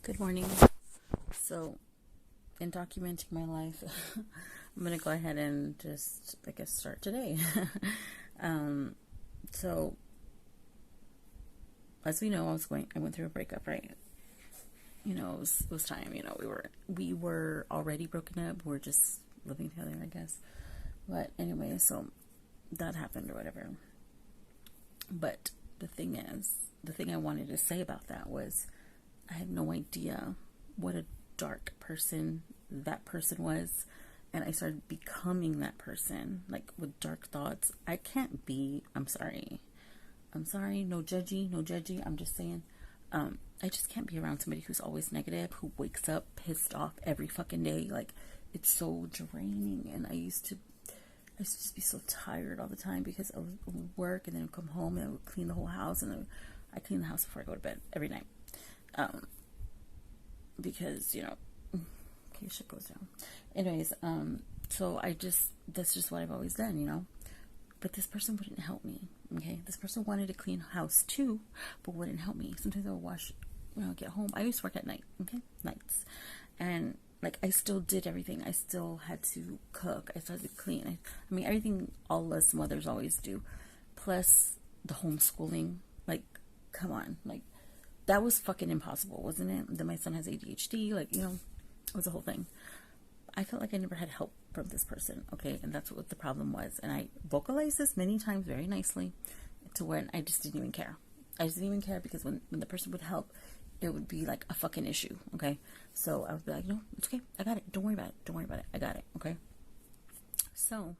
Good morning. So, in documenting my life, I'm gonna go ahead and just, I guess, start today. um, so, as we know, I went through a breakup, right? It was time. We were already broken up. We're just living together, I guess. But anyway, so that happened or whatever. But the thing I wanted to say about that was, I had no idea what a dark person that person was, and I started becoming that person, like with dark thoughts. I can't be. I'm sorry. No judgy. No judgy. I'm just saying. I just can't be around somebody who's always negative, who wakes up pissed off every fucking day. Like, it's so draining. And I used to just be so tired all the time because I would work and then I'd come home and I would clean the whole house, and I clean the house before I go to bed every night. Um, because in case shit goes down. Anyways, so that's just what I've always done. But this person wouldn't help me. Okay, this person wanted to clean house too, but wouldn't help me. Sometimes I would wash when I would get home. I used to work at night. Okay, nights, and like I still did everything. I still had to cook. I still had to clean. I mean everything all us mothers always do. Plus the homeschooling. Like, come on, like that was fucking impossible, wasn't it? Then my son has ADHD. Like, it was a whole thing. I felt like I never had help from this person, okay? And that's what the problem was. And I vocalized this many times very nicely to when I just didn't even care. I just didn't even care because when the person would help, it would be like a fucking issue, okay? So I would be like, no, it's okay. I got it. Don't worry about it. Don't worry about it. I got it, okay? So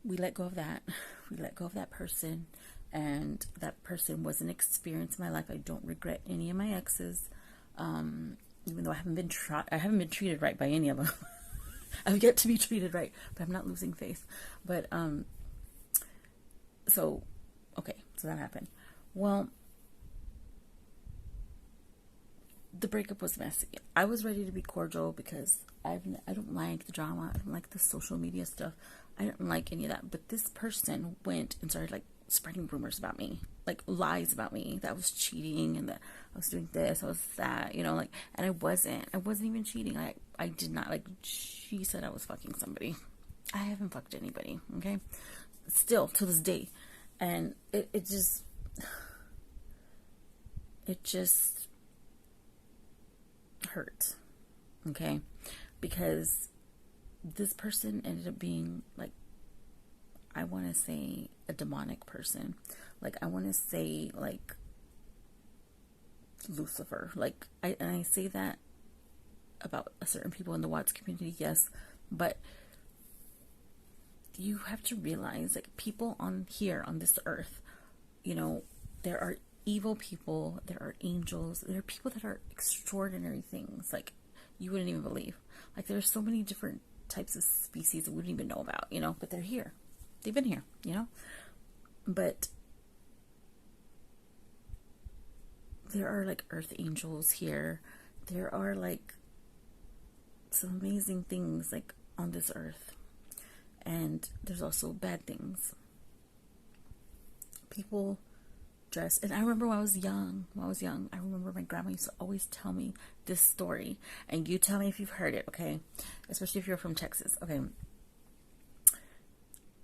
we let go of that. We let go of that person. And that person was an experience in my life. I don't regret any of my exes. Even though I haven't been treated right by any of them. I've yet to be treated right, but I'm not losing faith. But so okay, so that happened. Well, the breakup was messy. I was ready to be cordial because I don't like the drama. I don't like the social media stuff. I didn't like any of that. But this person went and started like spreading rumors about me, like lies about me, that I was cheating and that I was doing this, I was that, like, and I wasn't even cheating. I did not, like, she said I was fucking somebody. I haven't fucked anybody, okay? Still, to this day. And it just hurt, okay? Because this person ended up being, like, I want to say a demonic person. Like, I want to say, like, Lucifer. Like, and I say that about certain people in the Watts community, yes, but you have to realize, like, people on this earth, there are evil people, there are angels, there are people that are extraordinary things, like, you wouldn't even believe. Like, there are so many different types of species that we wouldn't even know about, but they're here. They've been here, but there are like earth angels here. There are like some amazing things like on this earth, and there's also bad things. People dress, and I remember when I was young, I remember my grandma used to always tell me this story, and you tell me if you've heard it, okay? Especially if you're from Texas, okay?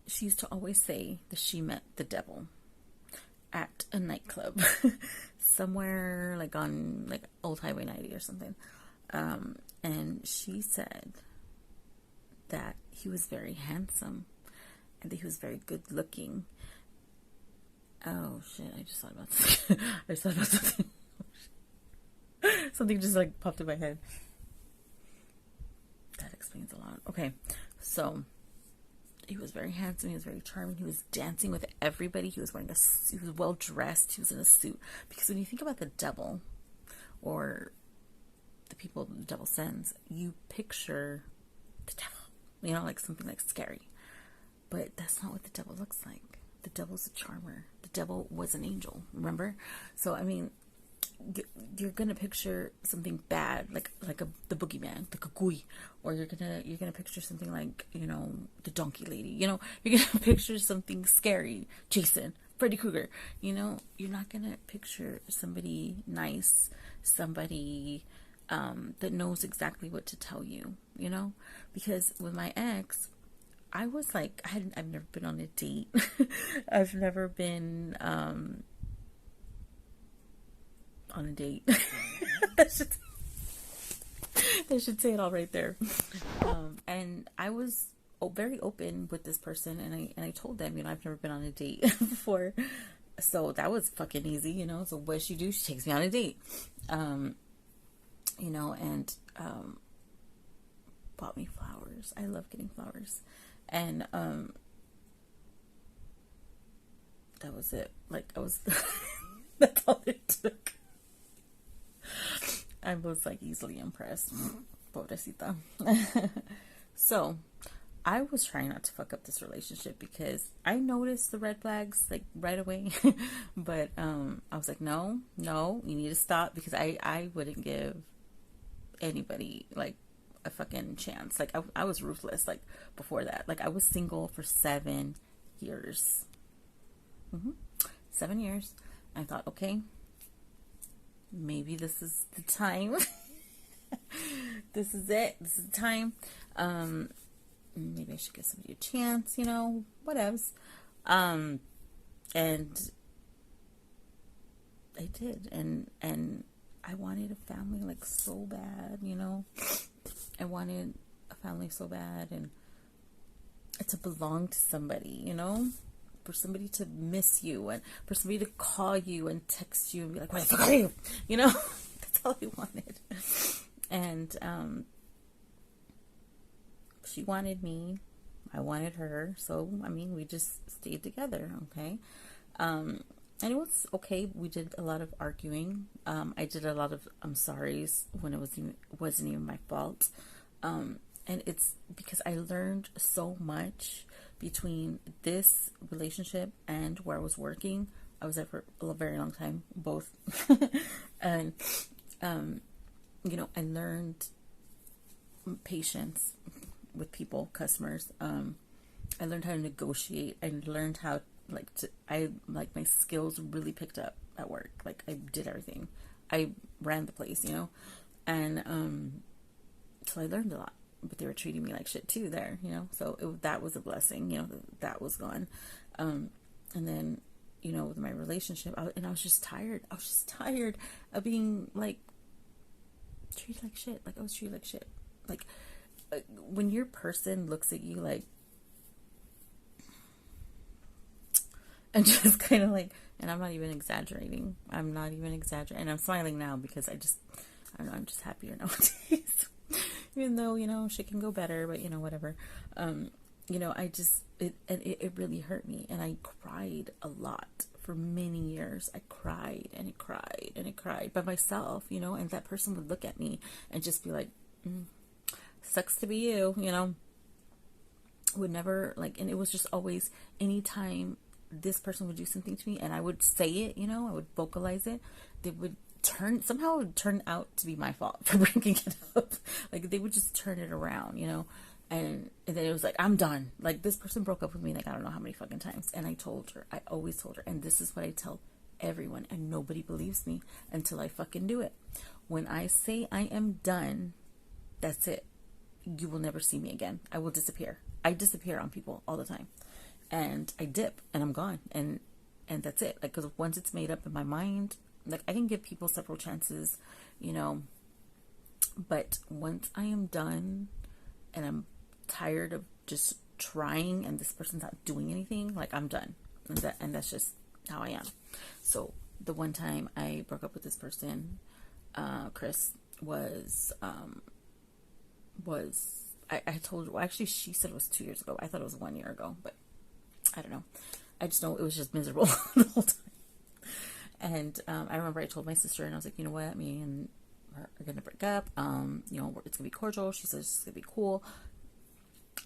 She used to always say that she met the devil at a nightclub somewhere like on like Old Highway 90 or something. And she said that he was very handsome and that he was very good looking. Oh shit, I just thought about something. I just thought about something. Something just like popped in my head. That explains a lot. Okay, so he was very handsome, he was very charming, he was dancing with everybody, he was wearing he was well dressed, he was in a suit. Because when you think about the devil, or the people the devil sends, you picture the devil, like something like scary. But that's not what the devil looks like. The devil's a charmer. The devil was an angel, remember? So, I mean, you're gonna picture something bad, like the boogeyman, the kukui, or you're gonna picture something like the donkey lady. You're gonna picture something scary, Jason Freddy Krueger. You know, you're not gonna picture somebody nice, somebody that knows exactly what to tell you, you know? Because with my ex, I was like, I've never been on a date. I've never been on a date. that, should, that should say it all right there. And I was very open with this person, and I told them, you know, I've never been on a date before. So that was fucking easy, you know? So what she do? She takes me on a date. You know, and bought me flowers. I love getting flowers. And that was it. Like, I was that's all it took. I was like easily impressed. Pobrecita. So I was trying not to fuck up this relationship because I noticed the red flags like right away. But I was like, no, you need to stop, because I wouldn't give anybody like a fucking chance. Like I was ruthless. Like before that, like I was single for 7 years. 7 years. I thought, okay, maybe this is the time. This is it. This is the time. Maybe I should give somebody a chance, you know, whatevs. And I did. And I wanted a family like so bad, you know. I wanted a family so bad, and to belong to somebody, you know, for somebody to miss you, and for somebody to call you and text you and be like, where the fuck are you? You know, that's all I wanted. And she wanted me, I wanted her, so I mean, we just stayed together, okay? And it was okay. We did a lot of arguing. I did a lot of I'm sorry's when it wasn't even my fault. And it's because I learned so much between this relationship and where I was working. I was there for a very long time, both. And, you know, I learned patience with people, customers. I learned how to negotiate. I learned how my skills really picked up at work. Like I did everything. I ran the place, you know, and so I learned a lot. But they were treating me like shit too there, you know. So that was a blessing, you know. That was gone, and then, you know, with my relationship, I was just tired. I was just tired of being like treated like shit. Like I was treated like shit. Like when your person looks at you like. And just kind of like, and I'm not even exaggerating. And I'm smiling now because I don't know, I'm just happier nowadays. Even though, you know, shit can go better, but you know, whatever. You know, it really hurt me. And I cried a lot for many years. I cried and I cried and I cried by myself, you know, and that person would look at me and just be like, sucks to be you, you know. Would never like, and it was just always anytime this person would do something to me and I would say it, you know, I would vocalize it, it would turn out to be my fault for bringing it up. Like they would just turn it around, you know, and then it was like, I'm done. Like this person broke up with me like I don't know how many fucking times, and I always told her, and this is what I tell everyone, and nobody believes me until I fucking do it. When I say I am done, that's it. You will never see me again. I will disappear. I disappear on people all the time. And I dip and I'm gone, and that's it. Like, because once it's made up in my mind, like I can give people several chances, you know, but once I am done and I'm tired of just trying and this person's not doing anything, like I'm done. And that's just how I am. So the one time I broke up with this person, Chris, I told her, well, actually she said it was 2 years ago. I thought it was 1 year ago, but I don't know. I just know it was just miserable the whole time. And I remember I told my sister, and I was like, you know what, me and her are gonna break up. You know, it's gonna be cordial. She says it's gonna be cool.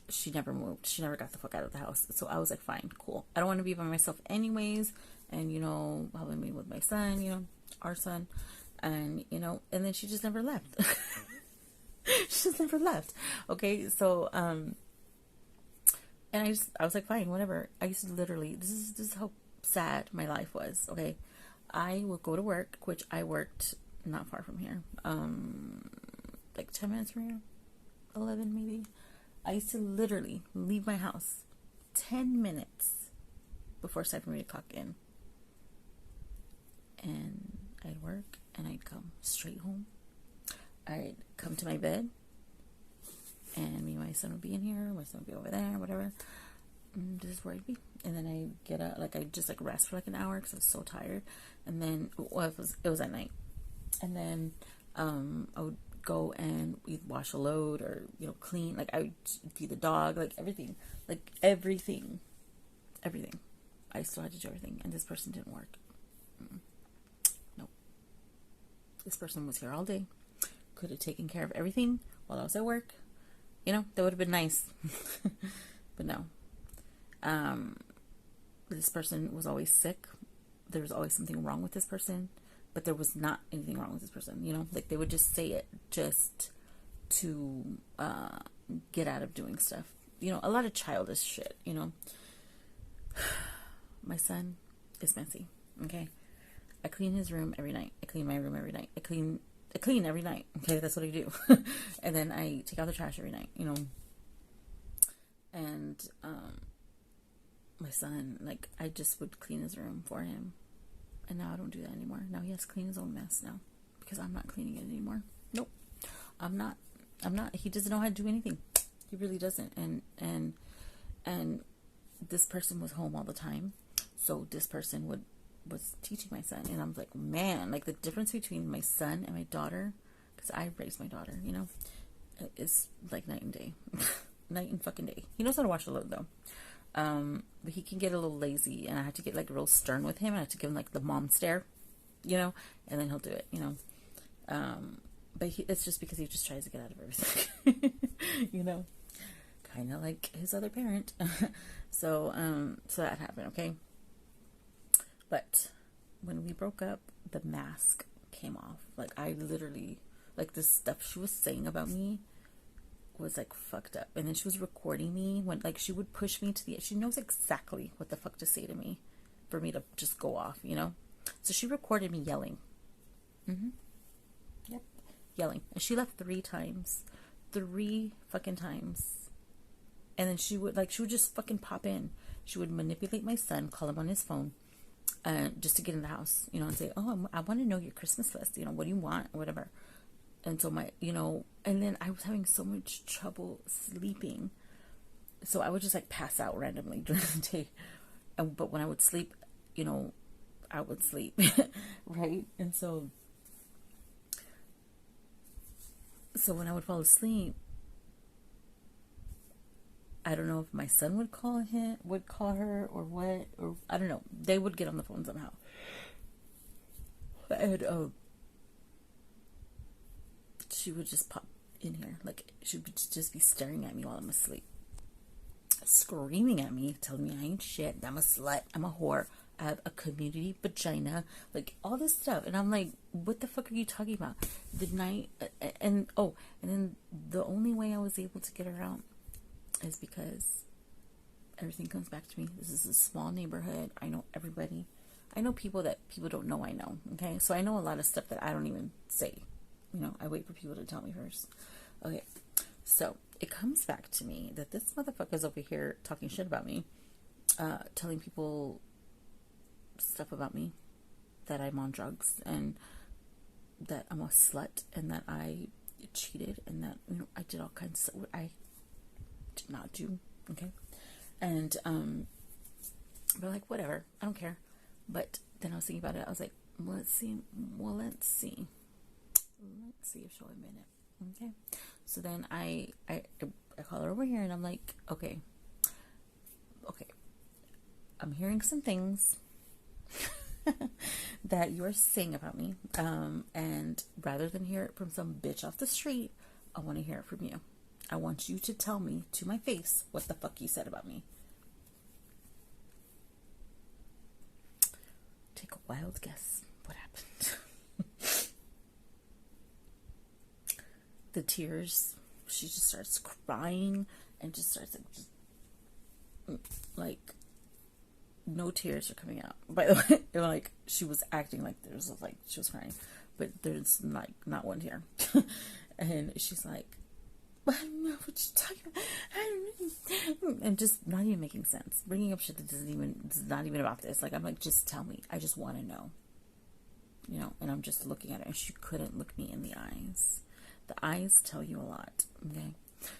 She never moved. She never got the fuck out of the house. So I was like, fine, cool. I don't want to be by myself anyways. And you know, helping me with my son, you know, our son, and you know, and then she just never left. She just never left. Okay, so and I was like, fine, whatever. I used to literally, this is how sad my life was. Okay, I would go to work, which I worked not far from here, like 10 minutes from here, 11 maybe. I used to literally leave my house 10 minutes before it's time for me to clock in, and I'd work and I'd come straight home. I'd come to my bed, and me and my son would be in here, my son would be over there, whatever. This is where I'd be. And then I get up, like, I just like rest for like an hour because I was so tired. And then, well, it was at night. And then I would go and we'd wash a load or, you know, clean. Like, I would feed the dog, like everything. Like, everything. I still had to do everything. And this person didn't work. Nope. This person was here all day. Could have taken care of everything while I was at work. You know, that would have been nice. But no. This person was always sick. There was always something wrong with this person, but there was not anything wrong with this person, you know, like they would just say it just to get out of doing stuff, you know, a lot of childish shit, you know. My son is messy. Okay, I clean his room every night. I clean my room every night. I clean every night. Okay, that's what I do. And then I take out the trash every night, you know. And my son, like, I just would clean his room for him. And now I don't do that anymore. Now he has to clean his own mess now. Because I'm not cleaning it anymore. Nope. I'm not. He doesn't know how to do anything. He really doesn't. And this person was home all the time. So this person was teaching my son. And I'm like, man, like the difference between my son and my daughter, because I raised my daughter, you know, is like night and day. Night and fucking day. He knows how to wash the load though. But he can get a little lazy, and I have to get like real stern with him. I have to give him like the mom stare, you know, and then he'll do it, you know. But it's just because he just tries to get out of everything, you know, kind of like his other parent. So that happened, okay. But when we broke up, the mask came off. Like, I literally, like, the stuff she was saying about me was like fucked up. And then she was recording me when, like, she would push me to the, she knows exactly what the fuck to say to me for me to just go off, you know. So she recorded me yelling. Yep, yelling. And she left 3 times, 3 fucking times. And then she would just fucking pop in. She would manipulate my son, call him on his phone, just to get in the house, you know, and say, oh, I want to know your Christmas list, you know, what do you want, or whatever. And so you know, and then I was having so much trouble sleeping. So I would just like pass out randomly during the day. But when I would sleep, you know, I would sleep. Right? And so when I would fall asleep, I don't know if my son would call her or what, or I don't know. They would get on the phone somehow. And she would just pop in here. Like, she would just be staring at me while I'm asleep. Screaming at me, telling me I ain't shit, I'm a slut, I'm a whore, I have a community vagina, like, all this stuff. And I'm like, what the fuck are you talking about? The night, and then the only way I was able to get her out is because everything comes back to me. This is a small neighborhood. I know everybody. I know people that people don't know I know, okay? So I know a lot of stuff that I don't even say. You know, I wait for people to tell me first. Okay, so it comes back to me that this motherfucker's over here talking shit about me, telling people stuff about me, that I'm on drugs, and that I'm a slut, and that I cheated, and that, you know, I did all kinds of stuff I did not do, okay? And, but like, whatever, I don't care. But then I was thinking about it, I was like, let's see if she'll admit it. Okay. So then I call her over here and I'm like, okay, I'm hearing some things that you're saying about me. And rather than hear it from some bitch off the street, I want to hear it from you. I want you to tell me to my face what the fuck you said about me. Take a wild guess what happened. The tears, she just starts crying and just starts like no tears are coming out. By the way, like she was acting like there's like she was crying, but there's like not one tear. And she's like, I don't know what you're talking about. I don't know. And just not even making sense. Bringing up shit that is not even about this. Like, I'm like, just tell me. I just want to know. You know, and I'm just looking at her, and she couldn't look me in the eyes. The eyes tell you a lot. Okay.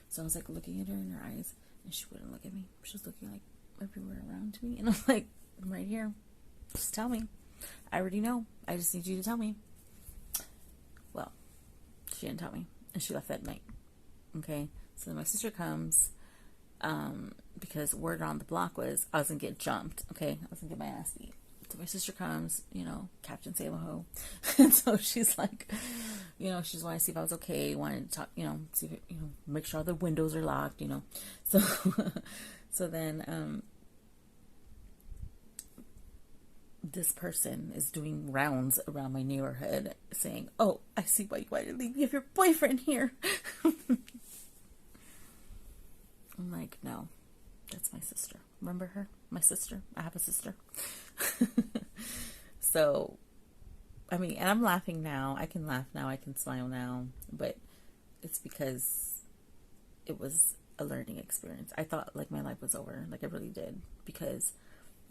So I was like looking at her in her eyes, and she wouldn't look at me. She was looking like everywhere around me. And I'm like, I'm right here. Just tell me. I already know. I just need you to tell me. Well, she didn't tell me. And she left that night. Okay. So then my sister comes, because word on the block was I was going to get jumped. Okay. I was going to get my ass beat. So my sister comes, you know, Captain Sailor and so she's like, you know, she's wanting to see if I was okay, wanted to talk, you know, see if, you know, make sure all the windows are locked, you know. So, so then, this person is doing rounds around my neighborhood saying, oh, I see why you wanted to leave. You have your boyfriend here. I'm like, no, that's my sister. Remember her? My sister. I have a sister. So, I mean, and I'm laughing now. I can laugh now. I can smile now. But it's because it was a learning experience. I thought like my life was over. Like I really did. Because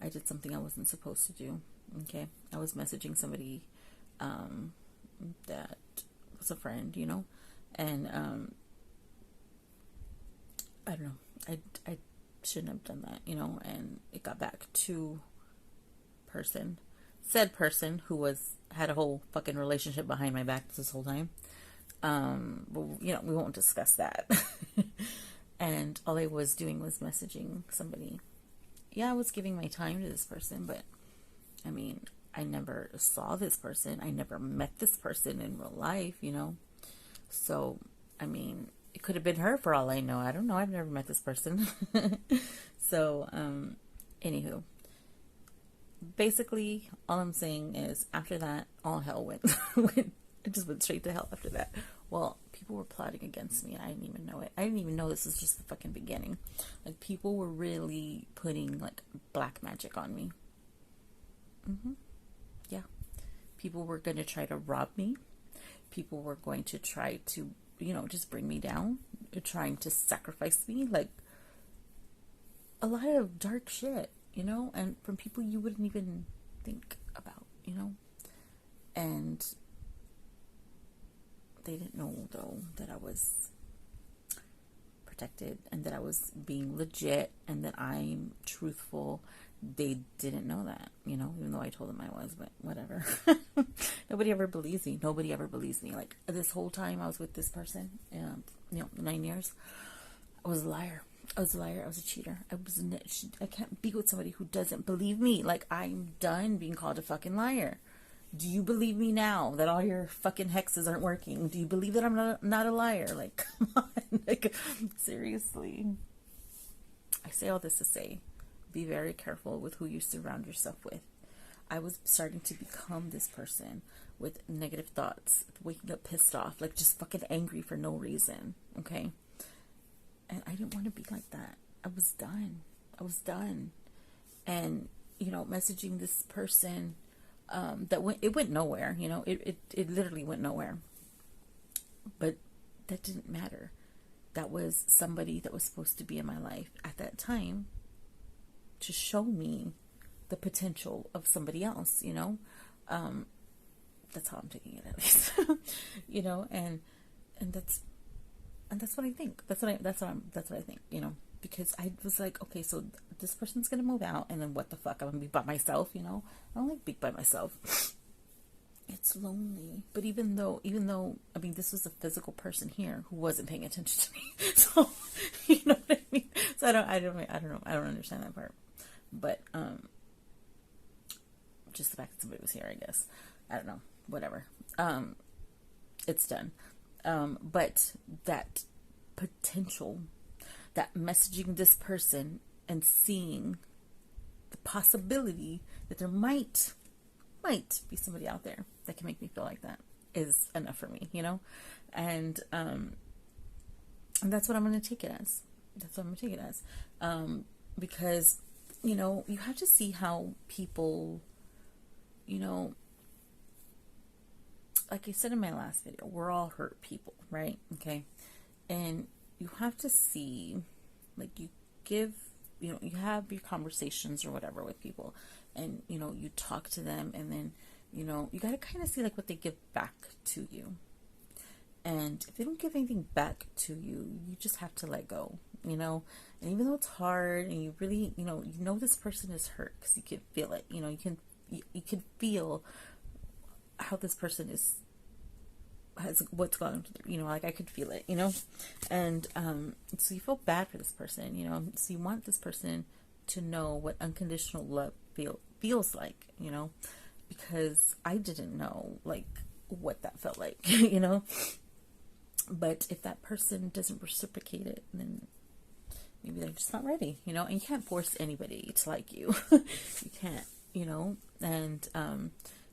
I did something I wasn't supposed to do. Okay. I was messaging somebody that was a friend, you know. And I don't know. I shouldn't have done that, you know. And it got back to said person who had a whole fucking relationship behind my back this whole time. But, you know, we won't discuss that. And all I was doing was messaging somebody. Yeah, I was giving my time to this person, but I mean, I never saw this person. I never met this person in real life, you know. So, I mean, it could have been her for all I know. I don't know. I've never met this person. So, anywho. Basically, all I'm saying is after that, all hell went. It just went straight to hell after that. Well, people were plotting against me and I didn't even know it. I didn't even know this was just the fucking beginning. Like, people were really putting, like, black magic on me. Yeah. People were going to try to rob me. People were going to try to, you know, just bring me down. Trying to sacrifice me. Like, a lot of dark shit, you know? And from people you wouldn't even think about, you know? And they didn't know, though, that I was protected and that I was being legit and that I'm truthful. They didn't know that, you know, even though I told them I was, but whatever. Nobody ever believes me. Nobody ever believes me. Like, this whole time I was with this person, you know, 9 years, I was a liar. I was a liar. I was a cheater. I can't be with somebody who doesn't believe me. Like, I'm done being called a fucking liar. Do you believe me now that all your fucking hexes aren't working? Do you believe that I'm not a liar? Like, come on. Like, seriously. I say all this to say, be very careful with who you surround yourself with. I was starting to become this person with negative thoughts, waking up pissed off, like just fucking angry for no reason. Okay? And I didn't want to be like that. I was done. And, you know, messaging this person, it went nowhere, you know, it literally went nowhere. But that didn't matter. That was somebody that was supposed to be in my life at that time to show me the potential of somebody else, you know. That's how I'm taking it, at least. You know, and that's what I think. That's what I think, you know, because I was like, okay, so this person's gonna move out, and then what the fuck? I'm gonna be by myself, you know. I don't like being by myself. It's lonely. But even though, I mean, this was a physical person here who wasn't paying attention to me. So, you know what I mean? So I don't know. I don't understand that part. But, just the fact that somebody was here, I guess. I don't know. Whatever. It's done. But that potential, that messaging this person and seeing the possibility that there might be somebody out there that can make me feel like that is enough for me, you know? And that's what I'm going to take it as. Because you know, you have to see how people, you know, like I said in my last video, we're all hurt people, right? Okay. And you have to see, like, you give, you know, you have your conversations or whatever with people, and, you know, you talk to them, and then, you know, you got to kind of see, like, what they give back to you. And if they don't give anything back to you, you just have to let go, you know? And even though it's hard and you really, you know this person is hurt because you can feel it, you know, you can feel how this person has what's going on, you know, like I could feel it, you know? And so you feel bad for this person, you know? So you want this person to know what unconditional love feels like, you know? Because I didn't know, like, what that felt like, you know? But if that person doesn't reciprocate it, then maybe they're just not ready, you know? And you can't force anybody to like you. You can't, you know? And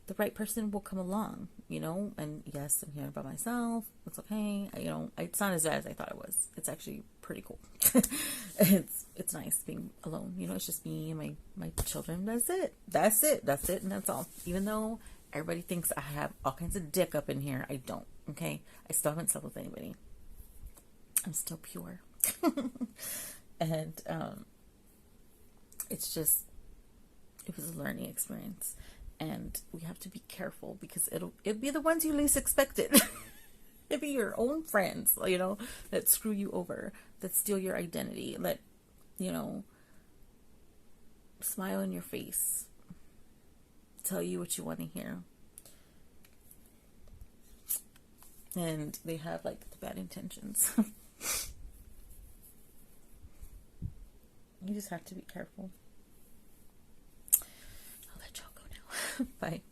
the right person will come along, you know? And yes, I'm here by myself. It's okay. You know, it's not as bad as I thought it was. It's actually pretty cool. It's nice being alone. You know, it's just me and my children. That's it. And that's all. Even though everybody thinks I have all kinds of dick up in here, I don't. Okay, I still haven't slept with anybody. I'm still pure. And it's just, it was a learning experience, and we have to be careful because it'll be the ones you least expected. It'll be your own friends, you know, that screw you over, that steal your identity, that, you know, smile in your face, tell you what you want to hear. And they have, like, the bad intentions. You just have to be careful. I'll let y'all go now. Bye.